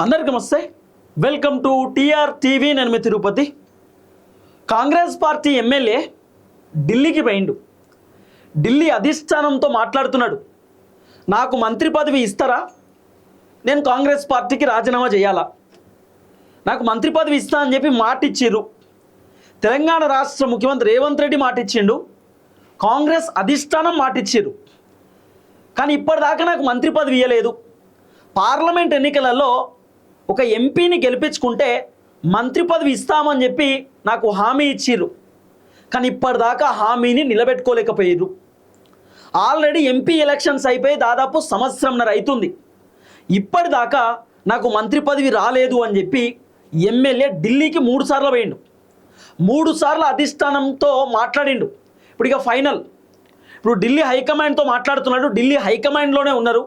అందరికీ నమస్తే. Welcome to TR TV. నేను మీ తిరుపతి. కాంగ్రెస్ పార్టీ ఎమ్మెల్యే ఢిల్లీకి పోయిండు. ఢిల్లీ అధిష్టానంతో మాట్లాడుతున్నాడు. నాకు మంత్రి పదవి ఇస్తారా, నేను కాంగ్రెస్ పార్టీకి రాజీనామా చేయాలా, నాకు మంత్రి పదవి ఇస్తా అని చెప్పి మాట ఇచ్చిర్రు. తెలంగాణ రాష్ట్ర ముఖ్యమంత్రి రేవంత్ రెడ్డి మాట ఇచ్చిండు, కాంగ్రెస్ అధిష్టానం మాట ఇచ్చిర్రు. కానీ ఇప్పటిదాకా నాకు మంత్రి పదవి ఇవ్వలేదు. పార్లమెంట్ ఎన్నికలలో ఒక ఎంపీని గెలిపించుకుంటే మంత్రి పదవి ఇస్తామని చెప్పి నాకు హామీ ఇచ్చిర్రు. కానీ ఇప్పటిదాకా హామీని నిలబెట్టుకోలేకపోయారు. ఆల్రెడీ ఎంపీ ఎలక్షన్స్ అయిపోయి దాదాపు సంవత్సరంన్నర అవుతుంది. ఇప్పటిదాకా నాకు మంత్రి పదవి రాలేదు అని చెప్పి ఎమ్మెల్యే ఢిల్లీకి 3 సార్లు పోయిండు. 3 సార్లు అధిష్టానంతో మాట్లాడిండు. ఇప్పుడు ఇక ఫైనల్, ఇప్పుడు ఢిల్లీ హైకమాండ్తో మాట్లాడుతున్నాడు. ఢిల్లీ హైకమాండ్లోనే ఉన్నారు.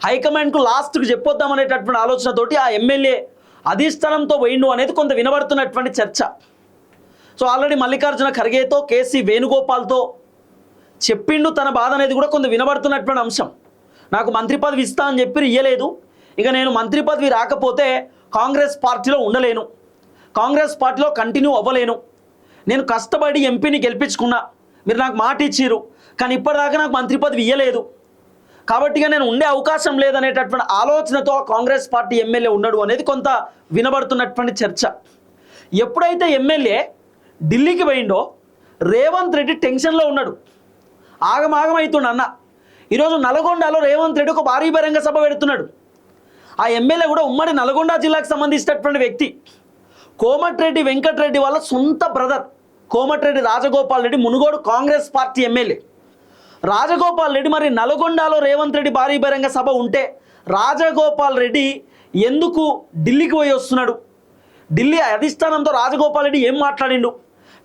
హైకమాండ్కు లాస్ట్కి చెప్పొద్దామనేటటువంటి ఆలోచనతోటి ఆ ఎమ్మెల్యే అధిష్టానంతో పోయిండు అనేది కొంత వినబడుతున్నటువంటి చర్చ. సో ఆల్రెడీ మల్లికార్జున ఖర్గేతో, కేసీ వేణుగోపాల్తో చెప్పిండు తన బాధ అనేది కూడా కొంత వినబడుతున్నటువంటి అంశం. నాకు మంత్రి పదవి ఇస్తా అని చెప్పి ఇయ్యలేదు, ఇక నేను మంత్రి పదవి రాకపోతే కాంగ్రెస్ పార్టీలో ఉండలేను, కాంగ్రెస్ పార్టీలో కంటిన్యూ అవ్వలేను, నేను కష్టపడి ఎంపీని గెలిపించుకున్నా, మీరు నాకు మాట ఇచ్చిర్రు, కానీ ఇప్పటిదాకా నాకు మంత్రి పదవి ఇయ్యలేదు, కాబట్టి నేను ఉండే అవకాశం లేదనేటటువంటి ఆలోచనతో కాంగ్రెస్ పార్టీ ఎమ్మెల్యే ఉన్నాడు అనేది కొంత వినబడుతున్నటువంటి చర్చ. ఎప్పుడైతే ఎమ్మెల్యే ఢిల్లీకి పోయిండో రేవంత్ రెడ్డి టెన్షన్లో ఉన్నాడు, ఆగమాగమవుతుండు అన్న. ఈరోజు నల్గొండలో రేవంత్ రెడ్డి ఒక భారీ బహిరంగ సభ పెడుతున్నాడు. ఆ ఎమ్మెల్యే కూడా ఉమ్మడి నల్గొండ జిల్లాకు సంబంధించినటువంటి వ్యక్తి. కోమటిరెడ్డి వెంకటరెడ్డి వాళ్ళ సొంత brother Komatireddy Rajagopal Reddy Munugode Congress party MLA. Rajagopal Reddy మరి నల్గొండలో రేవంత్ రెడ్డి భారీ బహిరంగ సభ ఉంటే రాజగోపాల్ రెడ్డి ఎందుకు ఢిల్లీకి పోయి వస్తున్నాడు? ఢిల్లీ అధిష్టానంతో రాజగోపాల్ రెడ్డి ఏం మాట్లాడిండు?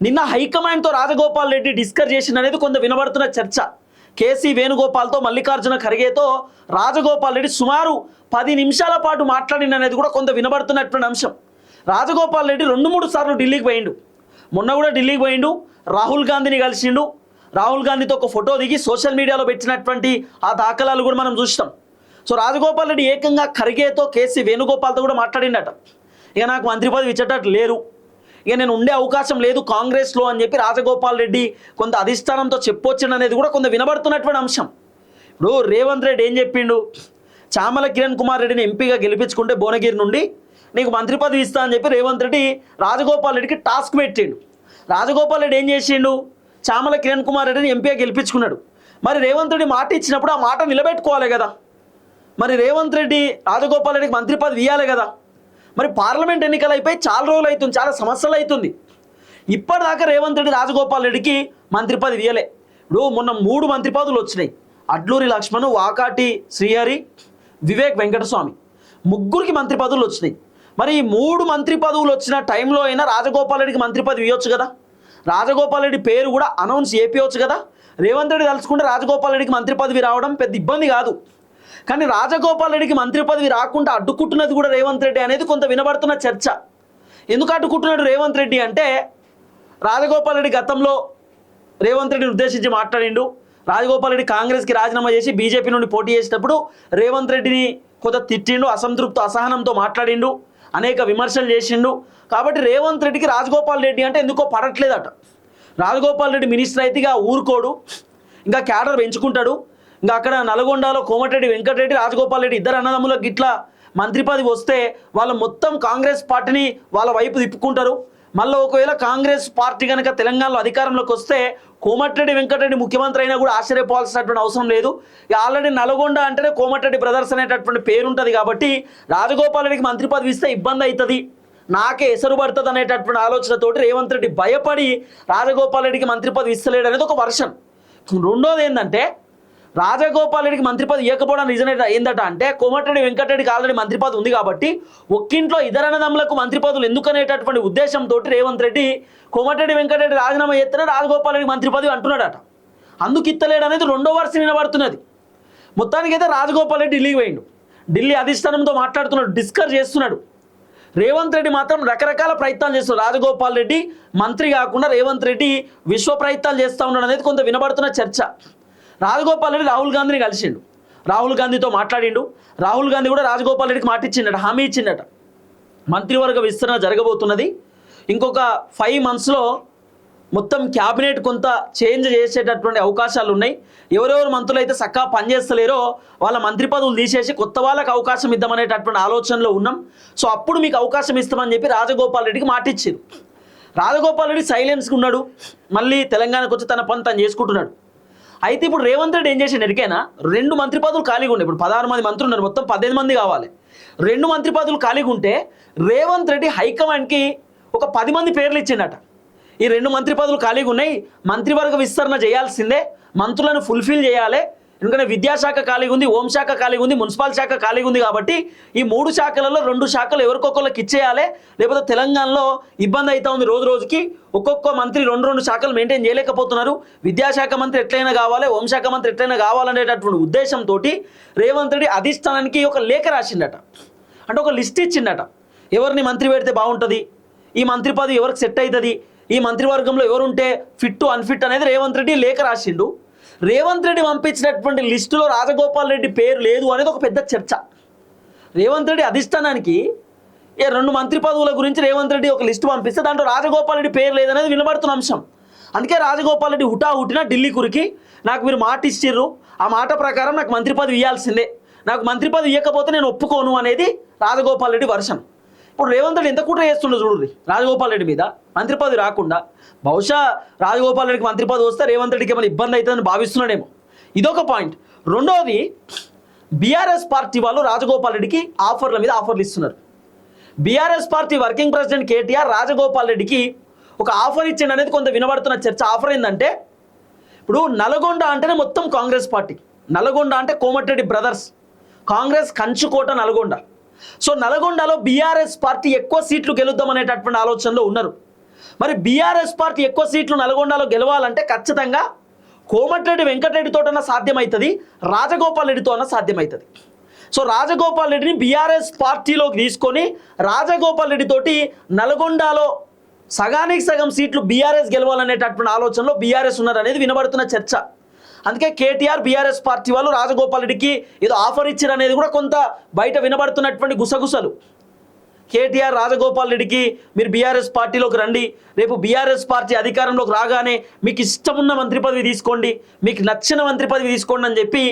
నిన్న హైకమాండ్తో రాజగోపాల్ రెడ్డి డిస్కస్ చేసిన అనేది కొంత వినబడుతున్న చర్చ. కేసీ వేణుగోపాల్తో, మల్లికార్జున ఖర్గేతో రాజగోపాల్ రెడ్డి సుమారు 10 నిమిషాల పాటు మాట్లాడిన అనేది కూడా కొంత వినబడుతున్నటువంటి అంశం. రాజగోపాల్ రెడ్డి 2-3 సార్లు ఢిల్లీకి పోయిండు. మొన్న కూడా ఢిల్లీకి పోయిండు, రాహుల్ గాంధీని కలిసిండు. రాహుల్ గాంధీతో ఒక ఫోటో దిగి సోషల్ మీడియాలో పెట్టినటువంటి ఆ దాఖలాలు కూడా మనం చూస్తాం. సో రాజగోపాల్ రెడ్డి ఏకంగా ఖర్గేతో, కేసీ వేణుగోపాల్తో కూడా మాట్లాడిండట. ఇక నాకు మంత్రి పదవి ఇచ్చేటట్టు లేరు, ఇక నేను ఉండే అవకాశం లేదు కాంగ్రెస్లో అని చెప్పి రాజగోపాల్ రెడ్డి కొంత అధిష్టానంతో చెప్పొచ్చిండు అనేది కూడా కొంత వినబడుతున్నటువంటి అంశం. ఇప్పుడు రేవంత్ రెడ్డి ఏం చెప్పిండు? చామల కిరణ్ కుమార్ రెడ్డిని ఎంపీగా గెలిపించుకుంటే భువనగిరి నుండి నీకు మంత్రి పదవి ఇస్తా అని చెప్పి రేవంత్ రెడ్డి రాజగోపాల్ రెడ్డికి టాస్క్ పెట్టిండు. రాజగోపాల్ రెడ్డి ఏం చేసిండు? చామల కిరణ్ కుమార్ రెడ్డిని ఎంపీగా గెలిపించుకున్నాడు. మరి రేవంత్ రెడ్డి మాట ఇచ్చినప్పుడు ఆ మాట నిలబెట్టుకోవాలి కదా. మరి రేవంత్ రెడ్డి రాజగోపాల్ రెడ్డికి మంత్రి పదవి ఇవ్వాలి కదా. మరి పార్లమెంట్ ఎన్నికలు అయిపోయి చాలా రోజులు అవుతుంది, చాలా సంవత్సరాలు అవుతుంది. ఇప్పటిదాకా రేవంత్ రెడ్డి రాజగోపాల్ రెడ్డికి మంత్రి పదవి ఇవ్వలే. ఇప్పుడు మొన్న 3 మంత్రి పదవులు వచ్చినాయి. అడ్లూరి లక్ష్మణ్, వాకాటి శ్రీహరి, వివేక్ వెంకటస్వామి, ముగ్గురికి మంత్రి పదవులు వచ్చినాయి. మరి ఈ 3 మంత్రి పదవులు వచ్చిన టైంలో అయినా రాజగోపాల్ రెడ్డికి మంత్రి పదవి ఇవ్వచ్చు కదా. రాజగోపాల్ రెడ్డి పేరు కూడా అనౌన్స్ చేపించవచ్చు కదా. రేవంత్ రెడ్డి తలుచుకుంటే రాజగోపాల్ రెడ్డికి మంత్రి పదవి రావడం పెద్ద ఇబ్బంది కాదు. కానీ రాజగోపాల్ రెడ్డికి మంత్రి పదవి రాకుండా అడ్డుకుంటున్నది కూడా రేవంత్ రెడ్డి అనేది కొంత వినబడుతున్న చర్చ. ఎందుకు అడ్డుకుంటున్నాడు రేవంత్ రెడ్డి అంటే, రాజగోపాల్ రెడ్డి గతంలో రేవంత్ రెడ్డిని ఉద్దేశించి మాట్లాడిండు. రాజగోపాల్ రెడ్డి కాంగ్రెస్కి రాజీనామా చేసి బీజేపీ నుండి పోటీ చేసేటప్పుడు రేవంత్ రెడ్డిని కొంత తిట్టిండు, అసంతృప్తి అసహనంతో అనేక విమర్శలు చేసిండు. కాబట్టి రేవంత్ రెడ్డికి రాజగోపాల్ రెడ్డి అంటే ఎందుకో పడట్లేదట. రాజగోపాల్ రెడ్డి మినిస్టర్ అయితే ఇక ఊరుకోడు, ఇంకా క్యాడర్ పెంచుకుంటాడు. ఇంకా అక్కడ నల్గొండలో కోమటిరెడ్డి వెంకటరెడ్డి, రాజగోపాల్ రెడ్డి ఇద్దరు అన్నదమ్ములకు ఇట్లా మంత్రి పదవి వస్తే వాళ్ళు మొత్తం కాంగ్రెస్ పార్టీని వాళ్ళ వైపు తిప్పుకుంటారు. మళ్ళీ ఒకవేళ కాంగ్రెస్ పార్టీ కనుక తెలంగాణలో అధికారంలోకి వస్తే కోమటిరెడ్డి వెంకటరెడ్డి ముఖ్యమంత్రి అయినా కూడా ఆశ్చర్యపోవాల్సినటువంటి అవసరం లేదు. ఆల్రెడీ నల్గొండ అంటేనే కోమటిరెడ్డి బ్రదర్స్ అనేటటువంటి పేరు ఉంటుంది. కాబట్టి రాజగోపాల్ రెడ్డికి మంత్రి పదవి ఇస్తే ఇబ్బంది అవుతుంది, నాకే ఎసరు పడుతుంది అనేటటువంటి ఆలోచనతోటి రేవంత్ రెడ్డి భయపడి రాజగోపాల్ రెడ్డికి మంత్రి పదవి ఇస్తలేడు అనేది ఒక వర్షన్. రెండోది ఏంటంటే, రాజగోపాల్ రెడ్డికి మంత్రి పదవి ఇవ్వకపోవడం రీజన్ ఏందట అంటే, కోమటిరెడ్డి వెంకటరెడ్డికి ఆల్రెడీ మంత్రి పదవి ఉంది కాబట్టి ఒక్కింట్లో ఇతర అన్నదమ్ములకు మంత్రి పదవులు ఎందుకనేటటువంటి ఉద్దేశంతో రేవంత్ రెడ్డి కోమటిరెడ్డి వెంకటరెడ్డి రాజీనామా చేస్తేనే రాజగోపాల్ రెడ్డికి మంత్రి పదవి అంటున్నాడట. అందుకు ఇత్తలేడు అనేది రెండో వర్షం వినబడుతున్నది. మొత్తానికైతే రాజగోపాల్ రెడ్డి ఢిల్లీకి పోయిండు. ఢిల్లీ అధిష్టానంతో మాట్లాడుతున్నాడు, డిస్కస్ చేస్తున్నాడు. రేవంత్ రెడ్డి మాత్రం రకరకాల ప్రయత్నాలు చేస్తున్నాడు. రాజగోపాల్ రెడ్డి మంత్రి కాకుండా రేవంత్ రెడ్డి విశ్వ ప్రయత్నాలు చేస్తూ ఉన్నాడు అనేది కొంత వినబడుతున్న చర్చ. రాజగోపాల్ రెడ్డి రాహుల్ గాంధీని కలిసిండు. రాహుల్ గాంధీతో మాట్లాడిండు. రాహుల్ గాంధీ కూడా రాజగోపాల్ రెడ్డికి మాట ఇచ్చిండట, హామీ ఇచ్చిండట, మంత్రివర్గ విస్తరణ జరగబోతున్నది, ఇంకొక 5 monthsలో మొత్తం క్యాబినెట్ కొంత చేంజ్ చేసేటటువంటి అవకాశాలు ఉన్నాయి, ఎవరెవరు మంత్రులు అయితే చక్కగా పనిచేస్తలేరో వాళ్ళ మంత్రి పదవులు తీసేసి కొత్త వాళ్ళకి అవకాశం ఇద్దామనేటటువంటి ఆలోచనలో ఉన్నాం, సో అప్పుడు మీకు అవకాశం ఇస్తామని చెప్పి రాజగోపాల్ రెడ్డికి మాట ఇచ్చారు. రాజగోపాల్ రెడ్డి సైలెన్స్గా ఉన్నాడు, మళ్ళీ తెలంగాణకు వచ్చి తన పని తను చేసుకుంటున్నాడు. అయితే ఇప్పుడు రేవంత్ రెడ్డి ఏం చేసిండు ఎరికైనా, 2 మంత్రి పదవులు ఖాళీగా ఉండే, ఇప్పుడు 16 మంది మంత్రులు ఉన్నారు, మొత్తం 15 మంది కావాలి, 2 మంత్రి పదవులు ఖాళీగా ఉంటే రేవంత్ రెడ్డి హైకమాండ్కి ఒక 10 మంది పేర్లు ఇచ్చిండట. ఈ 2 మంత్రి పదవులు ఖాళీగా ఉన్నాయి, మంత్రివర్గ విస్తరణ చేయాల్సిందే, మంత్రులను ఫుల్ఫిల్ చేయాలి, ఎందుకంటే విద్యాశాఖ ఖాళీగా ఉంది, హోంశాఖ ఖాళీగా ఉంది, మున్సిపల్ శాఖ ఖాళీగా ఉంది, కాబట్టి ఈ 3 శాఖలలో 2 శాఖలు ఎవరికొకళ్ళకి ఇచ్చేయాలి, లేకపోతే తెలంగాణలో ఇబ్బంది అవుతా ఉంది, రోజు రోజుకి ఒక్కొక్క మంత్రి 2 శాఖలు మెయింటైన్ చేయలేకపోతున్నారు, విద్యాశాఖ మంత్రి ఎట్లయినా కావాలి, హోంశాఖ మంత్రి ఎట్లయినా కావాలనేటటువంటి ఉద్దేశంతో రేవంత్ రెడ్డి అధిష్టానానికి ఒక లేఖ రాసిండట, అంటే ఒక లిస్ట్ ఇచ్చిండట, ఎవరిని మంత్రి పెడితే బాగుంటుంది, ఈ మంత్రి పదవి ఎవరికి సెట్ అవుతుంది, ఈ మంత్రివర్గంలో ఎవరుంటే ఫిట్ అన్ఫిట్ అనేది రేవంత్ రెడ్డి లేఖ రాసిండు. రేవంత్ రెడ్డి పంపించినటువంటి లిస్టులో రాజగోపాల్ రెడ్డి పేరు లేదు అనేది ఒక పెద్ద చర్చ. రేవంత్ రెడ్డి అధిష్టానానికి 2 మంత్రి పదవుల గురించి రేవంత్ రెడ్డి ఒక లిస్టు పంపిస్తే దాంట్లో రాజగోపాల్ రెడ్డి పేరు లేదనేది వినబడుతున్న అంశం. అందుకే రాజగోపాల్ రెడ్డి హుటాహుటిన ఢిల్లీ కురికి నాకు మీరు మాట ఇచ్చిర్రు, ఆ మాట ప్రకారం నాకు మంత్రి పదవి ఇవ్వాల్సిందే, నాకు మంత్రి పదవి ఇవ్వకపోతే నేను ఒప్పుకోను అనేది రాజగోపాల్ రెడ్డి వర్షన్. ఇప్పుడు రేవంత్ రెడ్డి ఎంత కుట్ర చేస్తుండో చూడండి రాజగోపాల్ రెడ్డి మీద, మంత్రి పదవి రాకుండా. బహుశా రాజగోపాల్ రెడ్డికి మంత్రి పదవి వస్తే రేవంత్ రెడ్డికి ఏమైనా ఇబ్బంది అవుతుందని భావిస్తున్నాడేమో, ఇదొక పాయింట్. రెండోది, బీఆర్ఎస్ పార్టీ వాళ్ళు రాజగోపాల్ రెడ్డికి ఆఫర్ల మీద ఆఫర్లు ఇస్తున్నారు. BRS party working president KTR Rajagopal రెడ్డికి ఒక ఆఫర్ ఇచ్చిండు అనేది కొంత వినబడుతున్న చర్చ. ఆఫర్ ఏంటంటే, ఇప్పుడు నల్గొండ అంటేనే మొత్తం కాంగ్రెస్ పార్టీ, నల్గొండ అంటే కోమటిరెడ్డి బ్రదర్స్, కాంగ్రెస్ కంచుకోట నల్గొండ. సో నల్గొండలో బీఆర్ఎస్ పార్టీ ఎక్కువ సీట్లు గెలుద్దాం అనేటటువంటి ఆలోచనలో ఉన్నారు. మరి బీఆర్ఎస్ పార్టీ ఎక్కువ సీట్లు నల్గొండలో గెలవాలంటే ఖచ్చితంగా కోమటిరెడ్డి వెంకటరెడ్డితోటన్నా సాధ్యమవుతుంది, రాజగోపాల్ రెడ్డితో అన్న సాధ్యమవుతుంది. సో రాజగోపాల్ రెడ్డిని బీఆర్ఎస్ పార్టీలోకి తీసుకొని రాజగోపాల్ రెడ్డితోటి నల్గొండలో సగానికి సగం సీట్లు బీఆర్ఎస్ గెలవాలనేటటువంటి ఆలోచనలో బీఆర్ఎస్ ఉన్నారు అనేది వినబడుతున్న చర్చ. అందుకే కేటీఆర్ బీఆర్ఎస్ పార్టీ వాళ్ళు రాజగోపాల్ రెడ్డికి ఏదో ఆఫర్ ఇచ్చారు అనేది కూడా కొంత బయట వినబడుతున్నటువంటి గుసగుసలు. కేటీఆర్ రాజగోపాల్ రెడ్డికి మీరు బీఆర్ఎస్ పార్టీలోకి రండి, రేపు బీఆర్ఎస్ పార్టీ అధికారంలోకి రాగానే మీకు ఇష్టమున్న మంత్రి పదవి తీసుకోండి, మీకు నచ్చిన మంత్రి పదవి తీసుకోండి అని చెప్పి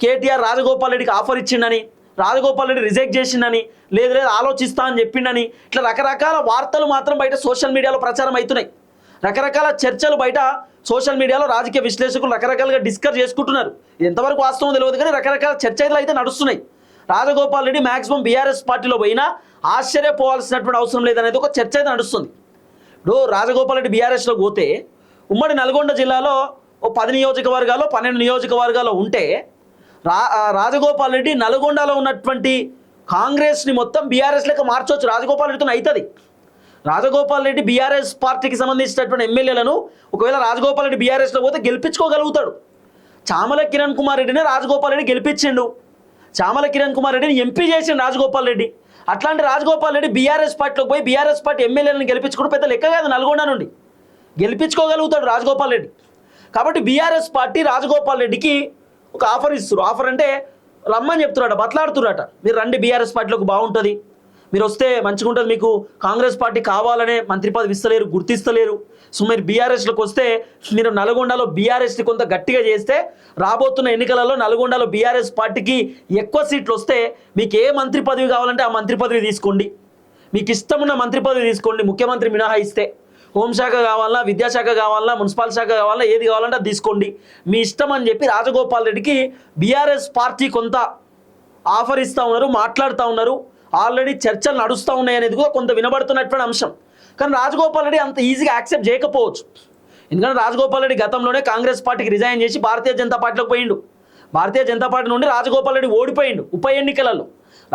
కేటీఆర్ రాజగోపాల్ రెడ్డికి ఆఫర్ ఇచ్చిండని, రాజగోపాల్ రెడ్డి రిజెక్ట్ చేసిండని, లేదు లేదు ఆలోచిస్తా అని చెప్పిండని, ఇట్లా రకరకాల వార్తలు మాత్రం బయట సోషల్ మీడియాలో ప్రచారం అవుతున్నాయి. రకరకాల చర్చలు బయట సోషల్ మీడియాలో రాజకీయ విశ్లేషకులు రకరకాలుగా డిస్కస్ చేసుకుంటున్నారు. ఇది ఎంతవరకు వాస్తవం తెలియదు కానీ రకరకాల చర్చలు అయితే నడుస్తున్నాయి. రాజగోపాల్ రెడ్డి మ్యాక్సిమం బీఆర్ఎస్ పార్టీలో పోయినా ఆశ్చర్యపోవాల్సినటువంటి అవసరం లేదనేది ఒక చర్చ అయితే నడుస్తుంది. ఇప్పుడు రాజగోపాల్ రెడ్డి బీఆర్ఎస్లో పోతే ఉమ్మడి నల్గొండ జిల్లాలో 10 నియోజకవర్గాలు 12 నియోజకవర్గాలు ఉంటే రాజగోపాల్ రెడ్డి నల్గొండలో ఉన్నటువంటి కాంగ్రెస్ని మొత్తం బీఆర్ఎస్ లెక్క మార్చవచ్చు, రాజగోపాల్ రెడ్డితో అవుతుంది. రాజగోపాల్ రెడ్డి బీఆర్ఎస్ పార్టీకి సంబంధించినటువంటి ఎమ్మెల్యేలను ఒకవేళ రాజగోపాల్ రెడ్డి బీఆర్ఎస్లో పోతే గెలిపించుకోగలుగుతాడు. చామల కిరణ్ కుమార్ రెడ్డిని రాజగోపాల్ రెడ్డి గెలిపించిండు, చామల కిరణ్ కుమార్ రెడ్డిని ఎంపీ చేసిండు రాజగోపాల్ రెడ్డి. అట్లాంటి రాజగోపాల్ రెడ్డి బీఆర్ఎస్ పార్టీలోకి పోయి బీఆర్ఎస్ పార్టీ ఎమ్మెల్యేలను గెలిపించుకోవడం పెద్ద లెక్క కాదు, నల్గొండ నుండి గెలిపించుకోగలుగుతాడు రాజగోపాల్ రెడ్డి. కాబట్టి బీఆర్ఎస్ పార్టీ రాజగోపాల్ రెడ్డికి ఒక ఆఫర్ ఇస్తారు. ఆఫర్ అంటే రమ్మని చెప్తున్నారట, బతలాడుతున్నారట, మీరు రండి బీఆర్ఎస్ పార్టీలోకి బాగుంటుంది, మీరు వస్తే మంచిగా ఉంటుంది, మీకు కాంగ్రెస్ పార్టీ కావాలనే మంత్రి పదవి ఇస్తలేరు, గుర్తిస్తలేరు, సో మీరు బీఆర్ఎస్లోకి వస్తే మీరు నల్గొండలో బీఆర్ఎస్ని కొంత గట్టిగా చేస్తే రాబోతున్న ఎన్నికలలో నల్గొండలో బీఆర్ఎస్ పార్టీకి ఎక్కువ సీట్లు వస్తే మీకు ఏ మంత్రి పదవి కావాలంటే ఆ మంత్రి పదవి తీసుకోండి, మీకు ఇష్టమున్న మంత్రి పదవి తీసుకోండి, ముఖ్యమంత్రి మినహాయిస్తే హోంశాఖ కావాలన్నా, విద్యాశాఖ కావాలన్నా, మున్సిపల్ శాఖ కావాలన్నా, ఏది కావాలంటే అది తీసుకోండి, మీ ఇష్టం అని చెప్పి రాజగోపాల్ రెడ్డికి బీఆర్ఎస్ పార్టీ కొంత ఆఫర్ ఇస్తూ ఉన్నారు, మాట్లాడుతూ ఉన్నారు, ఆల్రెడీ చర్చలు నడుస్తూ ఉన్నాయి అనేది కూడా కొంత వినబడుతున్నటువంటి అంశం. కానీ రాజగోపాల్ రెడ్డి అంత ఈజీగా యాక్సెప్ట్ చేయకపోవచ్చు, ఎందుకంటే రాజగోపాల్ రెడ్డి గతంలోనే కాంగ్రెస్ పార్టీకి రిజైన్ చేసి భారతీయ జనతా పార్టీలోకి పోయిండు, భారతీయ జనతా పార్టీ నుండి రాజగోపాల్ రెడ్డి ఓడిపోయిండు ఉప ఎన్నికలలో.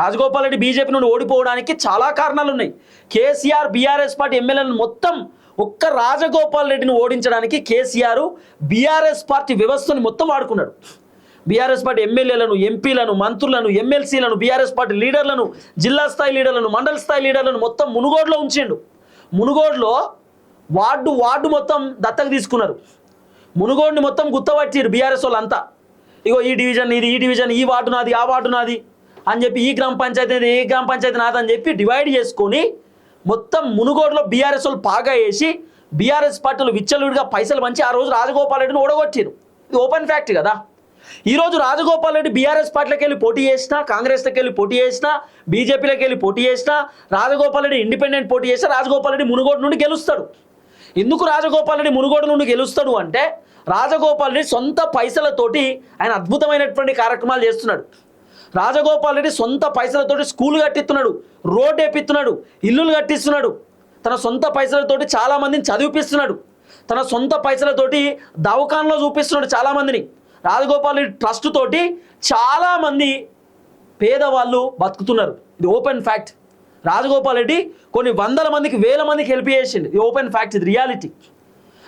రాజగోపాల్ రెడ్డి బీజేపీ నుండి ఓడిపోవడానికి చాలా కారణాలు ఉన్నాయి. కేసీఆర్ బీఆర్ఎస్ పార్టీ ఎమ్మెల్యేలను మొత్తం ఒక్క రాజగోపాల్ రెడ్డిని ఓడించడానికి కేసీఆర్ బీఆర్ఎస్ పార్టీ వ్యవస్థను మొత్తం వాడుకున్నాడు. బీఆర్ఎస్ పార్టీ ఎమ్మెల్యేలను, ఎంపీలను, మంత్రులను, ఎమ్మెల్సీలను, బీఆర్ఎస్ పార్టీ లీడర్లను, జిల్లా స్థాయి లీడర్లను, మండల స్థాయి లీడర్లను మొత్తం మునుగోడులో ఉంచిండు. మునుగోడులో వార్డు మొత్తం దత్తకు తీసుకున్నారు, మునుగోడుని మొత్తం గుత్తపట్టిరు బీఆర్ఎస్ వాళ్ళంతా. ఇగో ఈ డివిజన్ ఇది, ఈ డివిజన్ ఈ వార్డు నాది, ఆ వార్డు నాది అని చెప్పి, ఈ గ్రామ పంచాయతీ ఈ గ్రామ పంచాయతీ నాది అని చెప్పి డివైడ్ చేసుకొని మొత్తం మునుగోడులో బీఆర్ఎస్ వాళ్ళు పాగా వేసి బీఆర్ఎస్ పార్టీలు విచ్చలవిడిగా పైసలు పంచి ఆ రోజు రాజగోపాల్ రెడ్డిని ఓడగొట్టారు. ఇది ఓపెన్ ఫ్యాక్ట్ కదా. ఈరోజు రాజగోపాల్ రెడ్డి బీఆర్ఎస్ పార్టీలోకి వెళ్ళి పోటీ చేసినా, కాంగ్రెస్లోకి వెళ్ళి పోటీ చేసినా, బీజేపీలోకి వెళ్ళి పోటీ చేసినా, రాజగోపాల్ రెడ్డి ఇండిపెండెంట్ పోటీ చేసినా రాజగోపాల్ రెడ్డి మునుగోడు నుండి గెలుస్తాడు. ఎందుకు రాజగోపాల్ రెడ్డి మునుగోడు నుండి గెలుస్తాడు అంటే రాజగోపాల్ రెడ్డి సొంత పైసలతోటి ఆయన అద్భుతమైనటువంటి కార్యక్రమాలు చేస్తున్నాడు. రాజగోపాల్ రెడ్డి సొంత పైసలతోటి స్కూల్ కట్టిస్తున్నాడు, రోడ్డు వేపిస్తున్నాడు, ఇల్లులు కట్టిస్తున్నాడు, తన సొంత పైసలతోటి చాలామందిని చదివిపిస్తున్నాడు, తన సొంత పైసలతోటి దవాఖానలో చూపిస్తున్నాడు చాలామందిని. రాజగోపాల్ రెడ్డి ట్రస్ట్ తోటి చాలామంది పేదవాళ్ళు బతుకుతున్నారు. ఇది ఓపెన్ ఫ్యాక్ట్. రాజగోపాల్ రెడ్డి కొన్ని వందల మందికి, వేల మందికి హెల్ప్ చేసింది. ఇది ఓపెన్ ఫ్యాక్ట్, ఇది రియాలిటీ.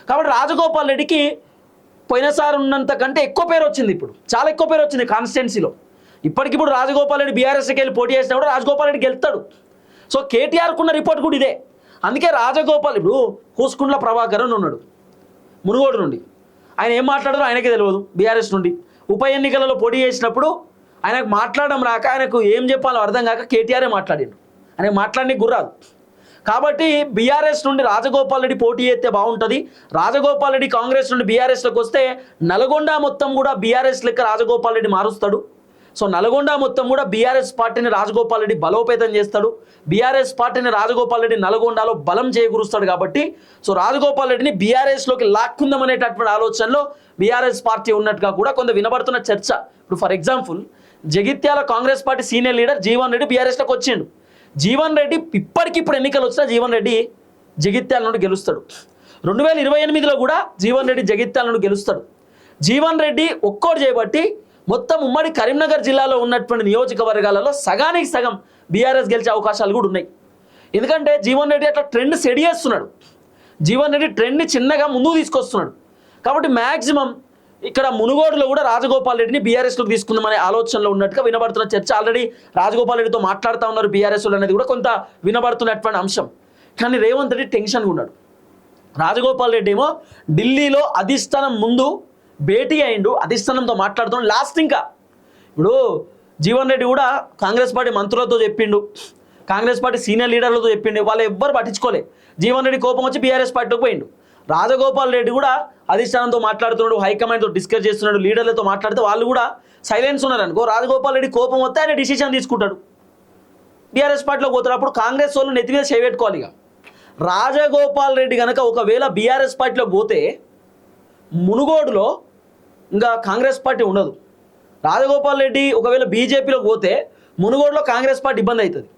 కాబట్టి రాజగోపాల్ రెడ్డికి పోయినసారి ఉన్నంత కంటే ఎక్కువ పేరు వచ్చింది. ఇప్పుడు చాలా ఎక్కువ పేరు వచ్చింది కాన్స్టిట్యున్సీలో. ఇప్పటికిప్పుడు రాజగోపాల్ రెడ్డి బీఆర్ఎస్కి వెళ్ళి పోటీ చేసినా కూడా రాజగోపాల్ రెడ్డి గెలుస్తాడు. సో కేటీఆర్కు ఉన్న రిపోర్ట్ కూడా ఇదే. అందుకే రాజగోపాల్ ఇప్పుడు కూసుకుంట్ల ప్రభాకర్ అని ఉన్నాడు మునుగోడు నుండి. ఆయన ఏం మాట్లాడారో ఆయనకే తెలియదు. బీఆర్ఎస్ నుండి ఉప ఎన్నికలలో పోటీ చేసినప్పుడు ఆయనకు మాట్లాడడం రాక, ఆయనకు ఏం చెప్పాలో అర్థం కాక కేటీఆరే మాట్లాడిండు. ఆయనకు మాట్లాడడానికి గుర్రాదు. కాబట్టి బీఆర్ఎస్ నుండి రాజగోపాల్ రెడ్డి పోటీ చేస్తే బాగుంటుంది. రాజగోపాల్ రెడ్డి కాంగ్రెస్ నుండి బీఆర్ఎస్లోకి వస్తే నల్గొండ మొత్తం కూడా బీఆర్ఎస్ లెక్క రాజగోపాల్ రెడ్డి మారుస్తాడు. సో నల్గొండ మొత్తం కూడా బీఆర్ఎస్ పార్టీని రాజగోపాల్ రెడ్డి బలోపేతం చేస్తాడు. బీఆర్ఎస్ పార్టీని రాజగోపాల్ రెడ్డి నల్గొండలో బలం చేకూరుస్తాడు. కాబట్టి సో రాజగోపాల్ రెడ్డిని బీఆర్ఎస్లోకి లాక్కుందామనేటటువంటి ఆలోచనలో బీఆర్ఎస్ పార్టీ ఉన్నట్టుగా కూడా కొంత వినబడుతున్న చర్చ. ఇప్పుడు for example Jagtial Congress party senior leader Jeevan Reddy బీఆర్ఎస్లోకి వచ్చిండు. జీవన్ రెడ్డి ఇప్పటికిప్పుడు ఎన్నికలు వచ్చినా జీవన్ రెడ్డి జగిత్యాల నుండి గెలుస్తాడు. 2028లో కూడా జీవన్ రెడ్డి జగిత్యాల నుండి గెలుస్తాడు. జీవన్ రెడ్డి ఒక్కోటి చేయబట్టి మొత్తం ఉమ్మడి కరీంనగర్ జిల్లాలో ఉన్నటువంటి నియోజకవర్గాలలో సగానికి సగం బీఆర్ఎస్ గెలిచే అవకాశాలు కూడా ఉన్నాయి. ఎందుకంటే జీవన్ రెడ్డి అట్లా ట్రెండ్ సెట్ చేస్తున్నాడు. జీవన్ రెడ్డి ట్రెండ్ని చిన్నగా ముందుకు తీసుకొస్తున్నాడు. కాబట్టి మ్యాక్సిమం ఇక్కడ మునుగోడులో కూడా రాజగోపాల్ రెడ్డిని బీఆర్ఎస్లోకి తీసుకుందామనే ఆలోచనలో ఉన్నట్టుగా వినబడుతున్న చర్చ. ఆల్రెడీ రాజగోపాల్ రెడ్డితో మాట్లాడుతూ ఉన్నారు బీఆర్ఎస్లో అనేది కూడా కొంత వినబడుతున్నటువంటి అంశం. కానీ రేవంత్ రెడ్డి టెన్షన్గా ఉన్నాడు. రాజగోపాల్ రెడ్డి ఏమో ఢిల్లీలో అధిష్టానం ముందు భేటీ అయిండు, అధిష్టానంతో మాట్లాడుతున్నాడు. లాస్ట్ ఇంకా ఇప్పుడు జీవన్ రెడ్డి కూడా కాంగ్రెస్ పార్టీ మంత్రులతో చెప్పిండు, కాంగ్రెస్ పార్టీ సీనియర్ లీడర్లతో చెప్పిండు, వాళ్ళు ఎవ్వరు పట్టించుకోలే. జీవన్ రెడ్డి కోపం వచ్చి బీఆర్ఎస్ పార్టీలోకి పోయిండు. రాజగోపాల్ రెడ్డి కూడా అధిష్టానంతో మాట్లాడుతున్నాడు, హైకమాండ్తో డిస్కస్ చేస్తున్నాడు, లీడర్లతో మాట్లాడితే వాళ్ళు కూడా సైలెన్స్ ఉన్నారు అనుకో. రాజగోపాల్ రెడ్డి కోపం వస్తే ఆయన డిసిషన్ తీసుకుంటాడు, బీఆర్ఎస్ పార్టీలో పోతాడు. అప్పుడు కాంగ్రెస్ వాళ్ళు నెత్తి మీద చేపెట్టుకోవాలి. ఇక రాజగోపాల్ రెడ్డి కనుక ఒకవేళ బీఆర్ఎస్ పార్టీలో పోతే మునుగోడులో ఇంకా కాంగ్రెస్ పార్టీ ఉండదు. రాజగోపాల్ రెడ్డి ఒకవేళ బీజేపీలోకి పోతే మునుగోడులో కాంగ్రెస్ పార్టీ ఇబ్బంది అవుతుంది.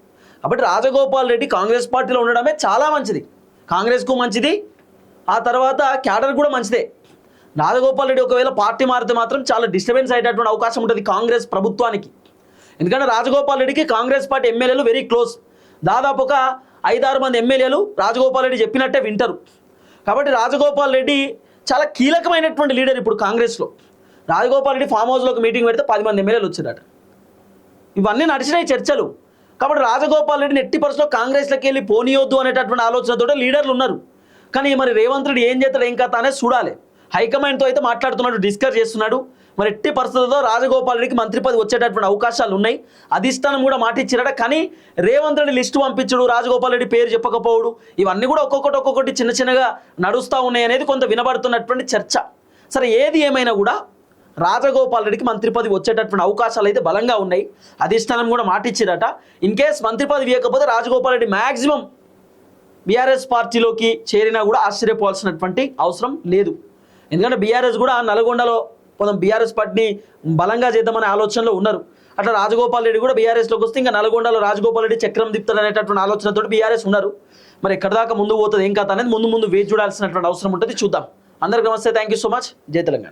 కాబట్టి రాజగోపాల్ రెడ్డి కాంగ్రెస్ పార్టీలో ఉండడమే చాలా మంచిది, కాంగ్రెస్కు మంచిది, ఆ తర్వాత క్యాడర్ కూడా మంచిదే. రాజగోపాల్ రెడ్డి ఒకవేళ పార్టీ మారితే మాత్రం చాలా డిస్టర్బెన్స్ అయ్యేటటువంటి అవకాశం ఉంటుంది కాంగ్రెస్ ప్రభుత్వానికి. ఎందుకంటే రాజగోపాల్ రెడ్డికి కాంగ్రెస్ పార్టీ ఎమ్మెల్యేలు వెరీ క్లోజ్. దాదాపు ఒక 5-6 మంది ఎమ్మెల్యేలు రాజగోపాల్ రెడ్డి చెప్పినట్టే వింటారు. కాబట్టి రాజగోపాల్ రెడ్డి చాలా కీలకమైనటువంటి లీడర్ ఇప్పుడు కాంగ్రెస్లో. రాజగోపాల్ రెడ్డి ఫామ్ హౌస్లోకి మీటింగ్ పెడితే 10 మంది ఎమ్మెల్యేలు వచ్చారట. ఇవన్నీ నడిచినాయి చర్చలు. కాబట్టి రాజగోపాల్ రెడ్డిని ఎట్టి పరిస్థితుల్లో కాంగ్రెస్లోకి వెళ్ళి పోనీయొద్దు అనేటటువంటి ఆలోచనతో లీడర్లు ఉన్నారు. కానీ మరి రేవంత్ రెడ్డి ఏం చేస్తాడు ఏం కథ అనేది చూడాలి. హైకమాండ్తో అయితే మాట్లాడుతున్నాడు, డిస్కస్ చేస్తున్నాడు. మరి ఎట్టి పరిస్థితుల్లో రాజగోపాల్ రెడ్డికి మంత్రి పదవి వచ్చేటటువంటి అవకాశాలు ఉన్నాయి. అధిష్టానం కూడా మాట ఇచ్చారట. కానీ రేవంత్ రెడ్డి లిస్టు పంపించడు, రాజగోపాల్ రెడ్డి పేరు చెప్పకపోవడు, ఇవన్నీ కూడా ఒక్కొక్కటి చిన్న చిన్నగా నడుస్తూ ఉన్నాయి అనేది కొంత వినబడుతున్నటువంటి చర్చ. సరే ఏది ఏమైనా కూడా రాజగోపాల్ రెడ్డికి మంత్రి పదవి వచ్చేటటువంటి అవకాశాలు అయితే బలంగా ఉన్నాయి. అధిష్టానం కూడా మాట ఇచ్చారట. ఇన్ కేస్ మంత్రి పదవి ఇవ్వకపోతే రాజగోపాల్ రెడ్డి మ్యాక్సిమం బీఆర్ఎస్ పార్టీలోకి చేరినా కూడా ఆశ్చర్యపోవాల్సినటువంటి అవసరం లేదు. ఎందుకంటే బీఆర్ఎస్ కూడా నల్గొండలో కొంచెం బీఆర్ఎస్ పార్టీని బలంగా చేద్దామనే ఆలోచనలో ఉన్నారు. అట్లా రాజగోపాల్ రెడ్డి కూడా బీఆర్ఎస్లోకి వస్తే ఇంకా నల్గొండలో రాజగోపాల్ రెడ్డి చక్రం తిప్పుతాడు అనేటటువంటి ఆలోచనతో బీఆర్ఎస్ ఉన్నారు. మరి ఎక్కడి దాకా ముందు పోతుంది ఏం కథ అనేది ముందు వేచి చూడాల్సినటువంటి అవసరం ఉంటుంది. చూద్దాం. అందరికీ నమస్తే, థ్యాంక్ యూ సో మచ్. జై తెలంగాణ.